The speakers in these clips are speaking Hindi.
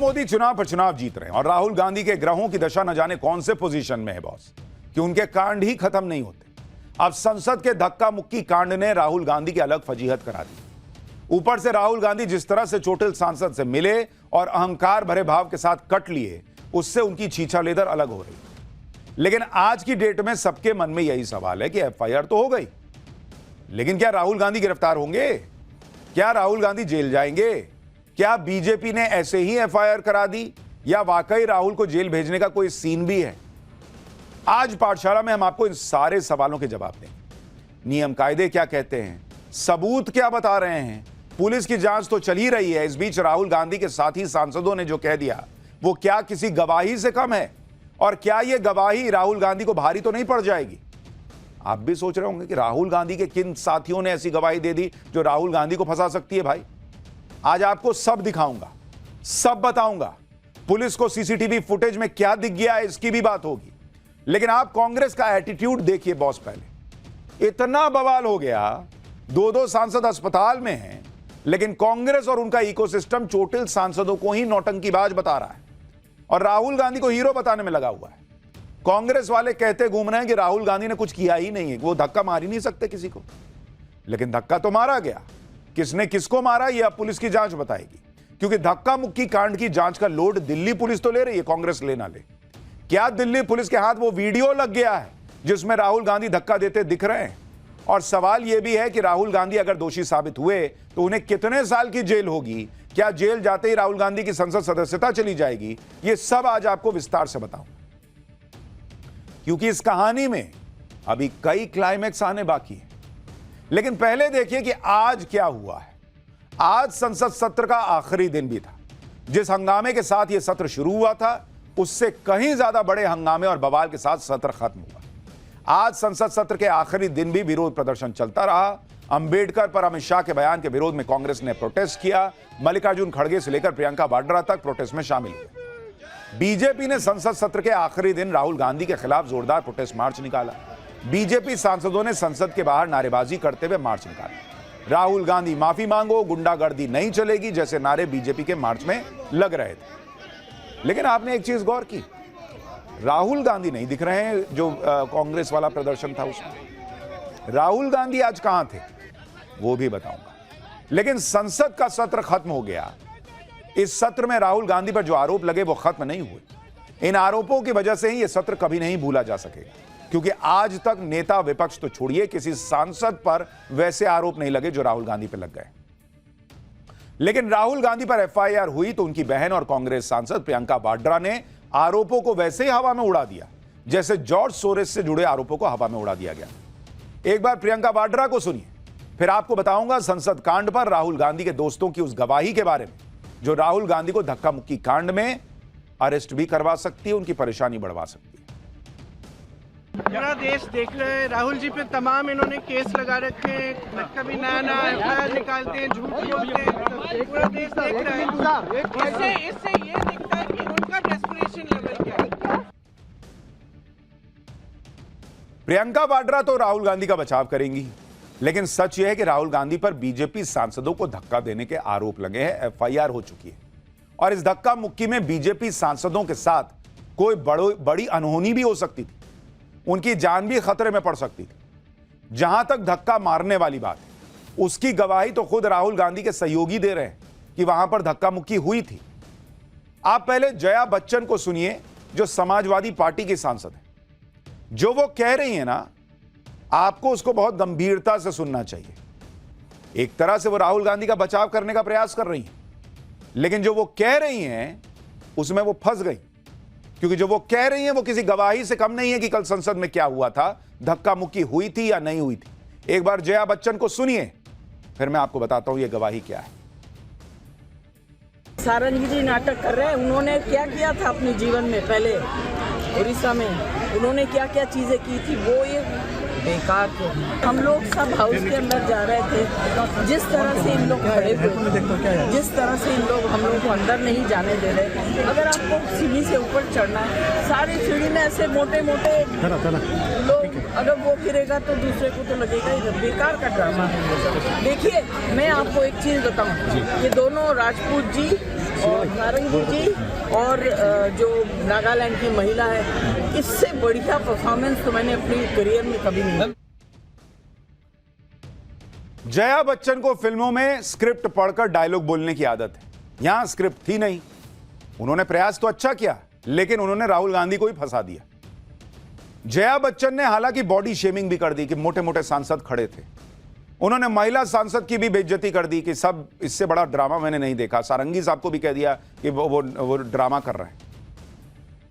मोदी चुनाव पर चुनाव जीत रहे हैं और राहुल गांधी के ग्रहों की दशा न जाने कौन से पोजीशन में है बॉस, कि उनके कांड ही खत्म नहीं होते। अब संसद के धक्का मुक्की कांड ने राहुल गांधी की अलग फजीहत करा दी। ऊपर से राहुल गांधी जिस तरह से चोटिल सांसद से मिले और अहंकार भरे भाव के साथ कट लिए, उससे उनकी छीछा लेदर अलग हो रही। लेकिन आज की डेट में सबके मन में यही सवाल है कि एफआईआर तो हो गई, लेकिन क्या राहुल गांधी गिरफ्तार होंगे? क्या राहुल गांधी जेल जाएंगे? क्या बीजेपी ने ऐसे ही एफआईआर करा दी या वाकई राहुल को जेल भेजने का कोई सीन भी है? आज पाठशाला में हम आपको इन सारे सवालों के जवाब देंगे। नियम कायदे क्या कहते हैं, सबूत क्या बता रहे हैं, पुलिस की जांच तो चल ही रही है। इस बीच राहुल गांधी के साथी सांसदों ने जो कह दिया वो क्या किसी गवाही से कम है? और क्या यह गवाही राहुल गांधी को भारी तो नहीं पड़ जाएगी? आप भी सोच रहे होंगे कि राहुल गांधी के किन साथियों ने ऐसी गवाही दे दी जो राहुल गांधी को फंसा सकती है। भाई आज आपको सब दिखाऊंगा, सब बताऊंगा। पुलिस को सीसीटीवी फुटेज में क्या दिख गया है इसकी भी बात होगी। लेकिन आप कांग्रेस का एटीट्यूड देखिए बॉस। पहले इतना बवाल हो गया, दो सांसद अस्पताल में हैं, लेकिन कांग्रेस और उनका इकोसिस्टम चोटिल सांसदों को ही नौटंकीबाज बता रहा है और राहुल गांधी को हीरो बताने में लगा हुआ है। कांग्रेस वाले कहते घूम रहे हैं कि राहुल गांधी ने कुछ किया ही नहीं है, वो धक्का मार ही नहीं सकते किसी को। लेकिन धक्का तो मारा गया। किसने किसको मारा यह अब पुलिस की जांच बताएगी, क्योंकि धक्का मुक्की कांड की जांच का लोड दिल्ली पुलिस तो ले रही है, कांग्रेस ले ना ले। क्या दिल्ली पुलिस के हाथ वो वीडियो लग गया है जिसमें राहुल गांधी धक्का देते दिख रहे हैं? और सवाल यह भी है कि राहुल गांधी अगर दोषी साबित हुए तो उन्हें कितने साल की जेल होगी? क्या जेल जाते ही राहुल गांधी की संसद सदस्यता चली जाएगी? यह सब आज आपको विस्तार से बताऊंगा, क्योंकि इस कहानी में अभी कई क्लाइमैक्स आने बाकी है। लेकिन पहले देखिए कि आज क्या हुआ है। आज संसद सत्र का आखिरी दिन भी था। जिस हंगामे के साथ यह सत्र शुरू हुआ था उससे कहीं ज्यादा बड़े हंगामे और बवाल के साथ सत्र खत्म हुआ। आज संसद सत्र के आखिरी दिन भी विरोध प्रदर्शन चलता रहा। अंबेडकर पर अमित शाह के बयान के विरोध में कांग्रेस ने प्रोटेस्ट किया। मल्लिकार्जुन खड़गे से लेकर प्रियंका वाड्रा तक प्रोटेस्ट में शामिल हुए। बीजेपी ने संसद सत्र के आखिरी दिन राहुल गांधी के खिलाफ जोरदार प्रोटेस्ट मार्च निकाला। बीजेपी सांसदों ने संसद के बाहर नारेबाजी करते हुए मार्च निकाला। राहुल गांधी माफी मांगो, गुंडागर्दी नहीं चलेगी जैसे नारे बीजेपी के मार्च में लग रहे थे। लेकिन आपने एक चीज गौर की, राहुल गांधी नहीं दिख रहे हैं जो कांग्रेस वाला प्रदर्शन था उसमें। राहुल गांधी आज कहां थे वो भी बताऊंगा। लेकिन संसद का सत्र खत्म हो गया। इस सत्र में राहुल गांधी पर जो आरोप लगे वो खत्म नहीं हुए। इन आरोपों की वजह से ही यह सत्र कभी नहीं भूला जा सकेगा, क्योंकि आज तक नेता विपक्ष तो छोड़िए, किसी सांसद पर वैसे आरोप नहीं लगे जो राहुल गांधी पर लग गए। लेकिन राहुल गांधी पर एफआईआर हुई तो उनकी बहन और कांग्रेस सांसद प्रियंका वाड्रा ने आरोपों को वैसे ही हवा में उड़ा दिया जैसे जॉर्ज सोरेस से जुड़े आरोपों को हवा में उड़ा दिया गया। एक बार प्रियंका वाड्रा को सुनिए, फिर आपको बताऊंगा संसद कांड पर राहुल गांधी के दोस्तों की उस गवाही के बारे में जो राहुल गांधी को धक्का मुक्की कांड में अरेस्ट भी करवा सकती है, उनकी परेशानी बढ़वा सकती है। पूरा देश देख रहा है, राहुल जी पे तमाम इन्होंने केस लगा रखे हैं, कभी नया एफआईआर निकालते हैं, झूठ बोलते हैं, पूरा देश देख रहा है। इससे ये दिखता है कि उनका डेस्परेशन लेवल क्या है। प्रियंका वाड्रा तो राहुल गांधी का बचाव करेंगी, लेकिन सच यह है कि राहुल गांधी पर बीजेपी सांसदों को धक्का देने के आरोप लगे हैं, एफआईआर हो चुकी है। और इस धक्का मुक्की में बीजेपी सांसदों के साथ कोई बड़ी अनहोनी भी हो सकती थी, उनकी जान भी खतरे में पड़ सकती थी। जहां तक धक्का मारने वाली बात है, उसकी गवाही तो खुद राहुल गांधी के सहयोगी दे रहे हैं कि वहां पर धक्का मुक्की हुई थी। आप पहले जया बच्चन को सुनिए, जो समाजवादी पार्टी की सांसद है। जो वो कह रही है ना, आपको उसको बहुत गंभीरता से सुनना चाहिए। एक तरह से वो राहुल गांधी का बचाव करने का प्रयास कर रही हैं, लेकिन जो वो कह रही हैं उसमें वो फंस गई, क्योंकि जो वो कह रही हैं वो किसी गवाही से कम नहीं है कि कल संसद में क्या हुआ था, धक्का मुक्की हुई थी या नहीं हुई थी। एक बार जया बच्चन को सुनिए, फिर मैं आपको बताता हूं ये गवाही क्या है। सारंगी नाटक कर रहे हैं। उन्होंने क्या किया था अपने जीवन में, पहले उड़ीसा में उन्होंने क्या क्या चीजें की थी, वो ये बेकार थे। हम लोग सब हाउस के अंदर जा रहे थे, जिस तरह से इन लोग खड़े हुए, जिस तरह से इन लोग हम लोग को अंदर नहीं जाने दे रहे। अगर आपको सीढ़ी से ऊपर चढ़ना है, सारी सीढ़ी में ऐसे मोटे मोटे लोग, अगर वो गिरेगा तो दूसरे को तो लगेगा ही। बेकार का ड्रामा है। देखिए मैं आपको एक चीज बताऊं, ये दोनों राजपूत जी और नारंगी जी और जो नागालैंड की महिला है, इससे बढ़िया परफॉर्मेंस तो मैंने अपनी करियर में कभी नहीं। जया बच्चन को फिल्मों में स्क्रिप्ट पढ़कर डायलॉग बोलने की आदत है। यहां स्क्रिप्ट थी नहीं। उन्होंने प्रयास तो अच्छा किया, लेकिन उन्होंने राहुल गांधी को ही फंसा दिया। जया बच्चन ने हालांकि बॉडी शेमिंग भी कर दी कि मोटे मोटे सांसद खड़े थे। उन्होंने महिला सांसद की भी बेइज्जती कर दी कि सब इससे बड़ा ड्रामा मैंने नहीं देखा। सारंगी साहब को भी कह दिया कि वो ड्रामा कर रहे हैं।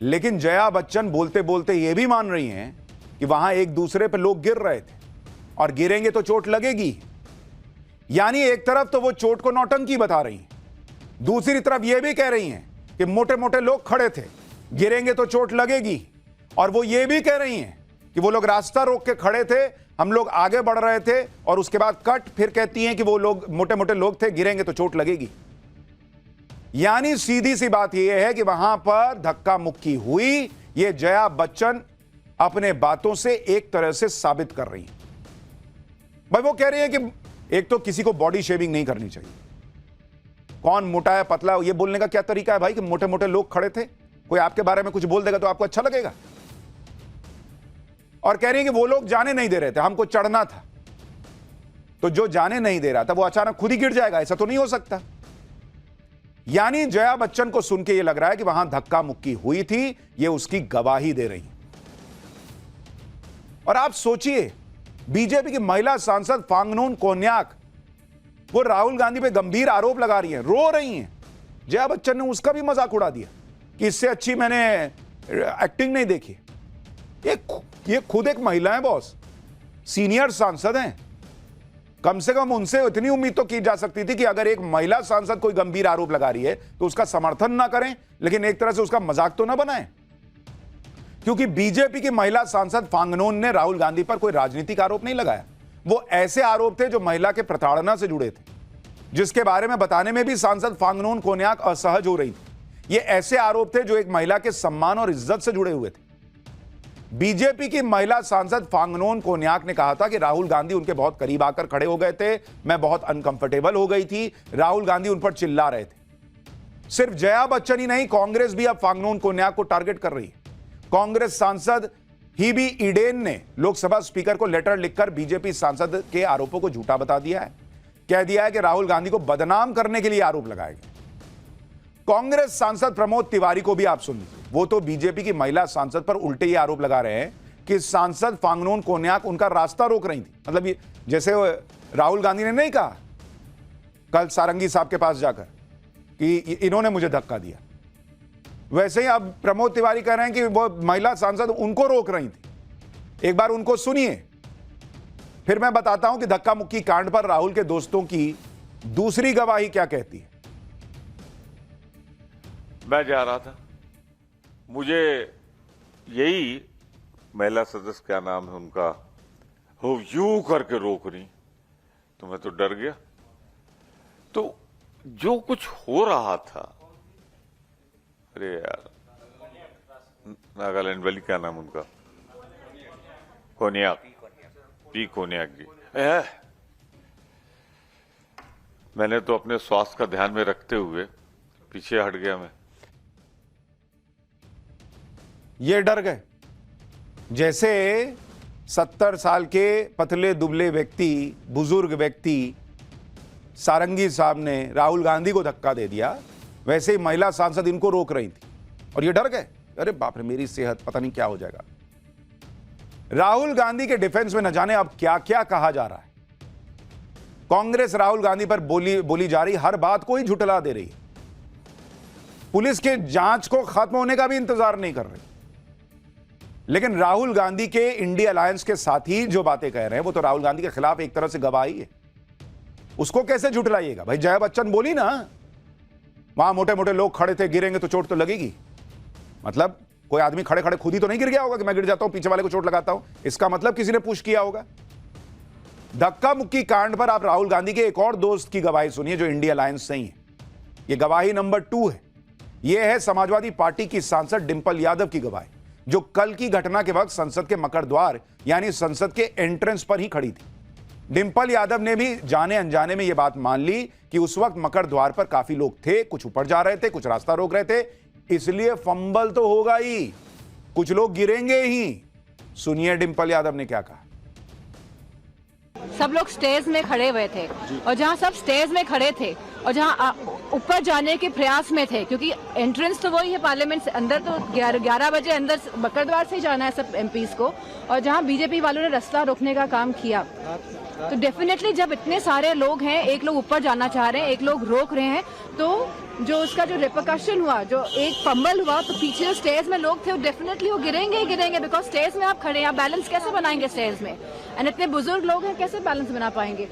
लेकिन जया बच्चन बोलते बोलते ये भी मान रही हैं कि वहां एक दूसरे पर लोग गिर रहे थे और गिरेंगे तो चोट लगेगी। यानी एक तरफ तो वो चोट को नौटंकी बता रही हैं, दूसरी तरफ ये भी कह रही हैं कि मोटे मोटे लोग खड़े थे, गिरेंगे तो चोट लगेगी। और वो ये भी कह रही हैं कि वो लोग रास्ता रोक के खड़े थे, हम लोग आगे बढ़ रहे थे, और उसके बाद कट फिर कहती हैं कि वो लोग मोटे मोटे लोग थे, गिरेंगे तो चोट लगेगी। यानी सीधी सी बात यह है कि वहां पर धक्का मुक्की हुई। ये जया बच्चन अपने बातों से एक तरह से साबित कर रही है। भाई वो कह रही है कि एक तो किसी को बॉडी शेविंग नहीं करनी चाहिए। कौन मोटा है पतला, ये बोलने का क्या तरीका है भाई कि मोटे मोटे लोग खड़े थे? कोई आपके बारे में कुछ बोल देगा तो आपको अच्छा लगेगा? और कह रही है कि वो लोग जाने नहीं दे रहे थे, हमको चढ़ना था। तो जो जाने नहीं दे रहा था वो अचानक खुद ही गिर जाएगा? ऐसा तो नहीं हो सकता। यानी जया बच्चन को सुन के ये लग रहा है कि वहां धक्का मुक्की हुई थी, ये उसकी गवाही दे रही है। और आप सोचिए, बीजेपी की महिला सांसद फांगनोन कोन्याक वो राहुल गांधी पे गंभीर आरोप लगा रही हैं, रो रही हैं। जया बच्चन ने उसका भी मजाक उड़ा दिया कि इससे अच्छी मैंने एक्टिंग नहीं देखी। ये खुद एक महिला है बॉस, सीनियर सांसद हैं। कम से कम उनसे इतनी उम्मीद तो की जा सकती थी कि अगर एक महिला सांसद कोई गंभीर आरोप लगा रही है तो उसका समर्थन ना करें, लेकिन एक तरह से उसका मजाक तो ना बनाएं। क्योंकि बीजेपी की महिला सांसद फांगनोन ने राहुल गांधी पर कोई राजनीतिक आरोप नहीं लगाया। वो ऐसे आरोप थे जो महिला के प्रताड़ना से जुड़े थे, जिसके बारे में बताने में भी सांसद फांगनोन कोन्याक असहज हो रही थी। ये ऐसे आरोप थे जो एक महिला के सम्मान और इज्जत से जुड़े हुए थे। बीजेपी की महिला सांसद फांगनोन कोन्याक ने कहा था कि राहुल गांधी उनके बहुत करीब आकर खड़े हो गए थे, मैं बहुत अनकंफर्टेबल हो गई थी, राहुल गांधी उन पर चिल्ला रहे थे। सिर्फ जया बच्चन ही नहीं, कांग्रेस भी अब फांगनोन कोन्याक को टारगेट कर रही है। कांग्रेस सांसद हीबी ईडेन ने लोकसभा स्पीकर को लेटर लिखकर बीजेपी सांसद के आरोपों को झूठा बता दिया है। कह दिया है कि राहुल गांधी को बदनाम करने के लिए आरोप लगाए गए। कांग्रेस सांसद प्रमोद तिवारी को भी आप सुन लीजिए, वो तो बीजेपी की महिला सांसद पर उल्टे ही आरोप लगा रहे हैं कि सांसद फांगनोन कोन्याक उनका रास्ता रोक रही थी। मतलब ये जैसे राहुल गांधी ने नहीं कहा कल सारंगी साहब के पास जाकर कि इन्होंने मुझे धक्का दिया, वैसे ही अब प्रमोद तिवारी कह रहे हैं कि वो महिला सांसद उनको रोक रही थी। एक बार उनको सुनिए, फिर मैं बताता हूं कि धक्का मुक्की कांड पर राहुल के दोस्तों की दूसरी गवाही क्या कहती है। मैं जा रहा था, मुझे यही महिला सदस्य, क्या नाम है उनका, वो यूं करके रोक रही, तो मैं तो डर गया। तो जो कुछ हो रहा था, अरे यार नागालैंड वाली, क्या नाम उनका, कोन्याक, पी कोन्याक जी, मैंने तो अपने स्वास्थ्य का ध्यान में रखते हुए पीछे हट गया। मैं ये डर गए जैसे 70 साल के पतले दुबले व्यक्ति, बुजुर्ग व्यक्ति सारंगी साहब ने राहुल गांधी को धक्का दे दिया, वैसे ही महिला सांसद इनको रोक रही थी और ये डर गए, अरे बाप रे मेरी सेहत पता नहीं क्या हो जाएगा। राहुल गांधी के डिफेंस में न जाने अब क्या क्या कहा जा रहा है। कांग्रेस राहुल गांधी पर बोली जा रही हर बात को ही झुठला दे रही है। पुलिस के जांच को खत्म होने का भी इंतजार नहीं कर रही। लेकिन राहुल गांधी के इंडिया अलायंस के साथी जो बातें कह रहे हैं वो तो राहुल गांधी के खिलाफ एक तरह से गवाही है। उसको कैसे झुठलाइएगा भाई? जया बच्चन बोली ना वहां मोटे मोटे लोग खड़े थे, गिरेंगे तो चोट तो लगेगी। मतलब कोई आदमी खड़े खड़े खुद ही तो नहीं गिर गया होगा कि मैं गिर जाता हूं, पीछे वाले को चोट लगाता हूं। इसका मतलब किसी ने पुश किया होगा। धक्का मुक्की कांड पर आप राहुल गांधी के एक और दोस्त की गवाही सुनिए जो इंडिया अलायंस से ही है। यह गवाही नंबर 2 है। यह है समाजवादी पार्टी की सांसद डिंपल यादव की गवाही, जो कल की घटना के वक्त संसद के मकर द्वार यानी संसद के एंट्रेंस पर ही खड़ी थी। डिंपल यादव ने भी जाने अनजाने में यह बात मान ली कि उस वक्त मकर द्वार पर काफी लोग थे, कुछ ऊपर जा रहे थे, कुछ रास्ता रोक रहे थे, इसलिए फंबल तो होगा ही, कुछ लोग गिरेंगे ही। सुनिए डिंपल यादव ने क्या कहा। सब लोग स्टेज में खड़े हुए थे और जहां सब स्टेज में खड़े थे और जहां ऊपर जाने के प्रयास में थे, क्योंकि एंट्रेंस तो वही है पार्लियामेंट से, अंदर तो 11 बजे अंदर मकर द्वार से ही जाना है सब एमपीज को, और जहां बीजेपी वालों ने रास्ता रोकने का काम किया, तो डेफिनेटली जब इतने सारे लोग हैं, एक लोग ऊपर जाना चाह रहे हैं, एक लोग रोक रहे हैं, तो जो उसका जो रिपरकशन हुआ, जो एक फंबल हुआ, तो पीछे जो स्टेज में लोग थे वो डेफिनेटली वो गिरेंगे ही गिरेंगे, बिकॉज स्टेज में आप खड़े हैं, आप बैलेंस कैसे बनाएंगे स्टेज में, एंड इतने बुजुर्ग लोग हैं कैसे बैलेंस बना पाएंगे।